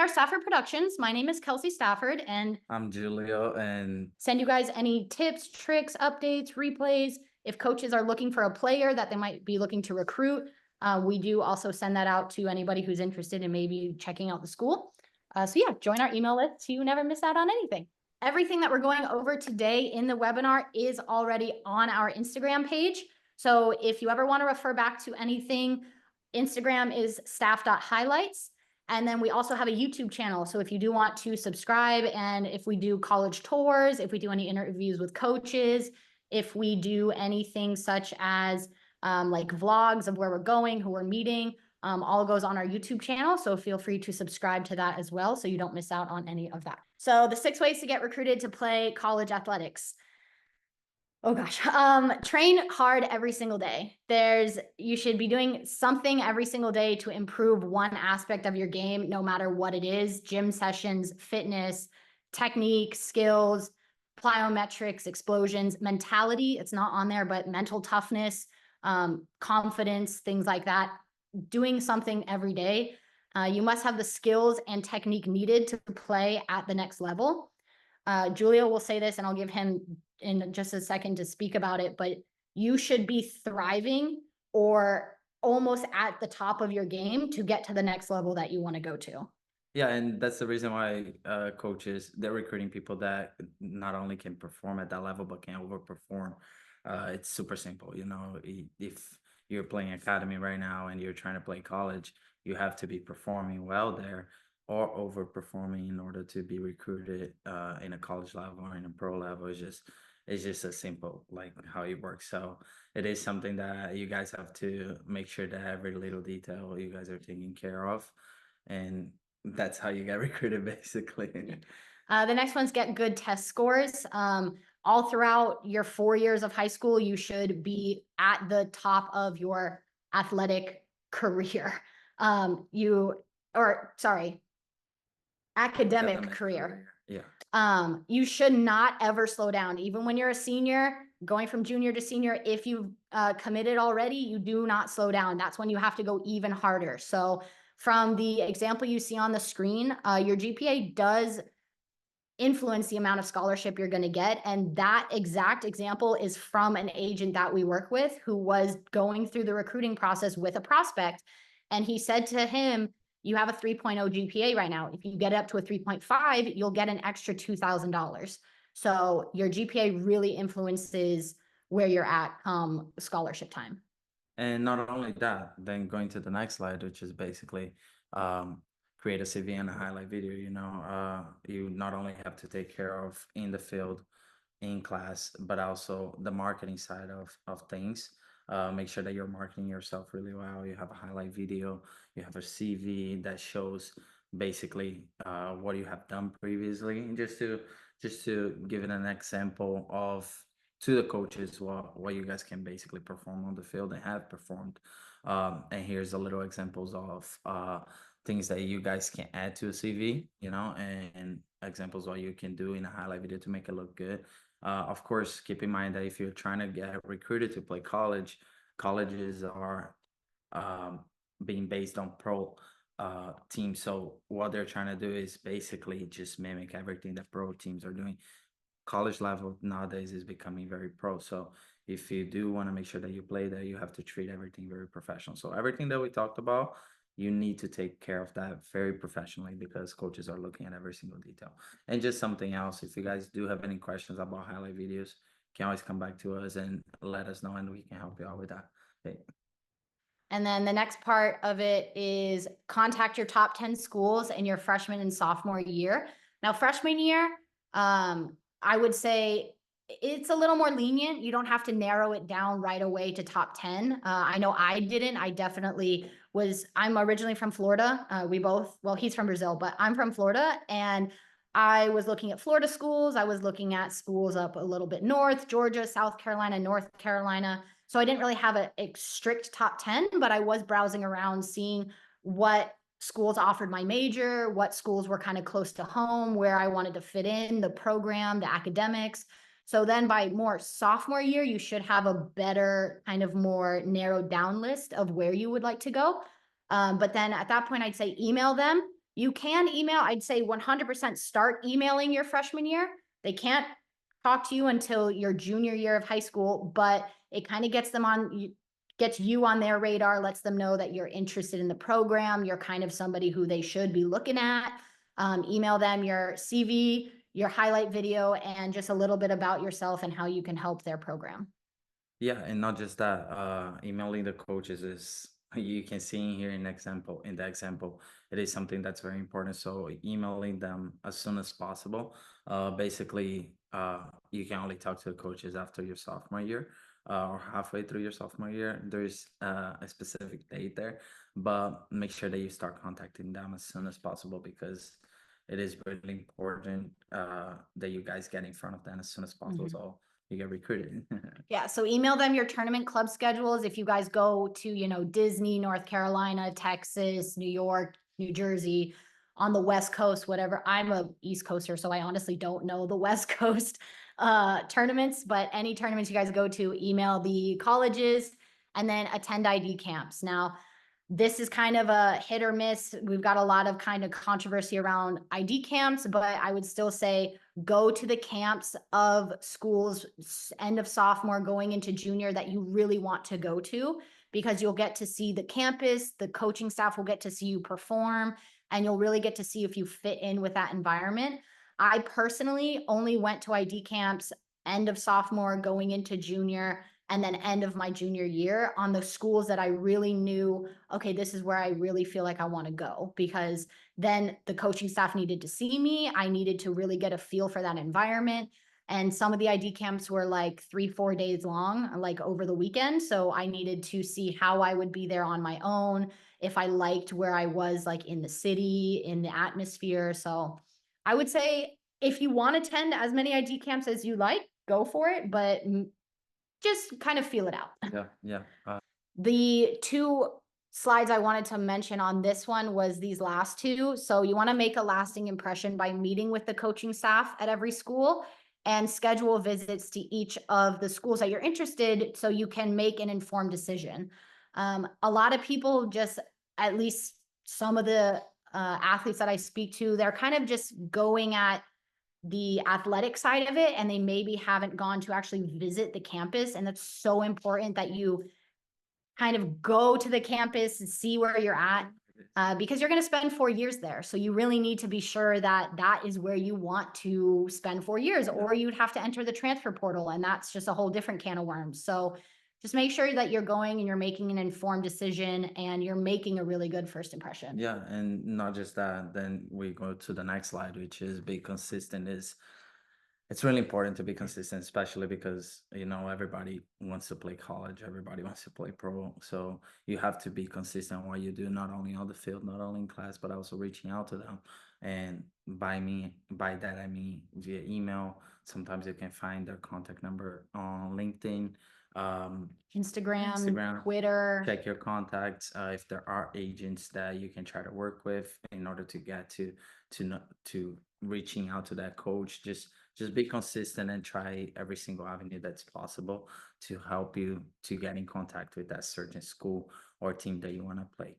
are Stafford Productions. My name is Kelsey Stafford, and I'm Julio, and send you guys any tips, tricks, updates, replays. If coaches are looking for a player that they might be looking to recruit, we do also send that out to anybody who's interested in maybe checking out the school. So yeah, join our email list so you never miss out on anything. Everything that we're going over today in the webinar is already on our Instagram page. So if you ever want to refer back to anything, Instagram is staff.highlights. And then we also have a YouTube channel. So if you do want to subscribe, and if we do college tours, if we do any interviews with coaches, if we do anything such as like vlogs of where we're going, who we're meeting, all goes on our YouTube channel. So feel free to subscribe to that as well so you don't miss out on any of that. So the 6 ways to get recruited to play college athletics. Oh gosh, train hard every single day. You should be doing something every single day to improve one aspect of your game, no matter what it is: gym sessions, fitness, technique, skills, plyometrics, explosions, mentality. It's not on there, but mental toughness, confidence, things like that. Doing something every day. You must have the skills and technique needed to play at the next level. Julio will say this, and I'll give him in just a second to speak about it, but you should be thriving or almost at the top of your game to get to the next level that you want to go to. yeah, and that's the reason why coaches, they're recruiting people that not only can perform at that level but can overperform. It's super simple, if you're playing academy right now and you're trying to play college, you have to be performing well there or overperforming in order to be recruited in a college level or in a pro level. It's just as simple like how it works. So it is something that you guys have to make sure that every little detail you guys are taking care of, and that's how you get recruited, basically. The next one's get good test scores. All throughout your 4 years of high school, you should be at the top of your athletic career. Academic career. Yeah. You should not ever slow down. Even when you're a senior, going from junior to senior, if you've committed already, you do not slow down. That's when you have to go even harder. So from the example you see on the screen, your GPA does influence the amount of scholarship you're going to get. And that exact example is from an agent that we work with who was going through the recruiting process with a prospect. And he said to him, you have a 3.0 GPA right now. If you get up to a 3.5, you'll get an extra $2,000. So your GPA really influences where you're at scholarship time. And not only that, then going to the next slide, which is basically create a CV and a highlight video. You not only have to take care of in the field, in class, but also the marketing side of things. Make sure that you're marketing yourself really well. You have a highlight video, you have a CV that shows basically what you have done previously, and just to give it an example of to the coaches what you guys can basically perform on the field and have performed. And here's a little examples of things that you guys can add to a CV, and examples what you can do in a highlight video to make it look good. Of course, keep in mind that if you're trying to get recruited to play college, colleges are being based on pro teams. So what they're trying to do is basically just mimic everything that pro teams are doing. College level nowadays is becoming very pro. So if you do want to make sure that you play there, you have to treat everything very professional. So everything that we talked about, you need to take care of that very professionally because coaches are looking at every single detail. And just something else, if you guys do have any questions about highlight videos, you can always come back to us and let us know, and we can help you out with that. Okay. And then the next part of it is contact your top 10 schools in your freshman and sophomore year. Now, freshman year, I would say it's a little more lenient. You don't have to narrow it down right away to top 10. I know I didn't. I definitely I'm originally from Florida. He's from Brazil, but I'm from Florida. And I was looking at Florida schools. I was looking at schools up a little bit north, Georgia, South Carolina, North Carolina. So I didn't really have a strict top 10, but I was browsing around, seeing what schools offered my major, what schools were kind of close to home, where I wanted to fit in, the program, the academics. So then by more sophomore year, you should have a better kind of more narrowed down list of where you would like to go. But then at that point, I'd say email them You can email, I'd say 100% start emailing your freshman year. They can't talk to you until your junior year of high school, but it kind of gets you on their radar, lets them know that you're interested in the program. You're kind of somebody who they should be looking at. Email them your CV, your highlight video, and just a little bit about yourself and how you can help their program. Yeah, and not just that, emailing the coaches is you can see in here in the example, it is something that's very important. So emailing them as soon as possible. Basically, you can only talk to the coaches after your sophomore year, or halfway through your sophomore year. There's a specific date there, but make sure that you start contacting them as soon as possible because it is really important that you guys get in front of them as soon as possible. Mhm. So you get recruited. Yeah, so email them your tournament club schedules. If you guys go to, Disney, North Carolina, Texas, New York, New Jersey, on the West Coast, whatever. I'm a East Coaster, so I honestly don't know the West Coast tournaments, but any tournaments you guys go to, email the colleges and then attend ID camps. Now, this is kind of a hit or miss. We've got a lot of kind of controversy around ID camps, but I would still say go to the camps of schools end of sophomore going into junior that you really want to go to, because you'll get to see the campus, the coaching staff will get to see you perform, and you'll really get to see if you fit in with that environment. I personally only went to ID camps end of sophomore going into junior and then end of my junior year on the schools that I really knew, okay, this is where I really feel like I want to go, because then the coaching staff needed to see me. I needed to really get a feel for that environment. And some of the ID camps were like 3-4 days long, like over the weekend. So I needed to see how I would be there on my own, if I liked where I was, like in the city, in the atmosphere. So I would say if you want to attend as many ID camps as you like, go for it, but just kind of feel it out. Yeah, yeah. The two slides I wanted to mention on this one was these last two. So you want to make a lasting impression by meeting with the coaching staff at every school and schedule visits to each of the schools that you're interested so you can make an informed decision. A lot of people just, at least some of the athletes that I speak to, they're kind of just going at the athletic side of it, and they maybe haven't gone to actually visit the campus. And that's so important that you kind of go to the campus and see where you're at, because you're going to spend 4 years there. So you really need to be sure that that is where you want to spend 4 years, or you'd have to enter the transfer portal, and that's just a whole different can of worms. So just make sure that you're going and you're making an informed decision and you're making a really good first impression. Yeah, and not just that, then we go to the next slide, which is be consistent. It's really important to be consistent, especially because everybody wants to play college, everybody wants to play pro. So you have to be consistent in what you do, not only on the field, not only in class, but also reaching out to them. And by that I mean via email. Sometimes you can find their contact number on LinkedIn, Instagram, Twitter. check your contacts. If there are agents that you can try to work with in order to get to reaching out to that coach, just be consistent and try every single avenue that's possible to help you to get in contact with that certain school or team that you want to play.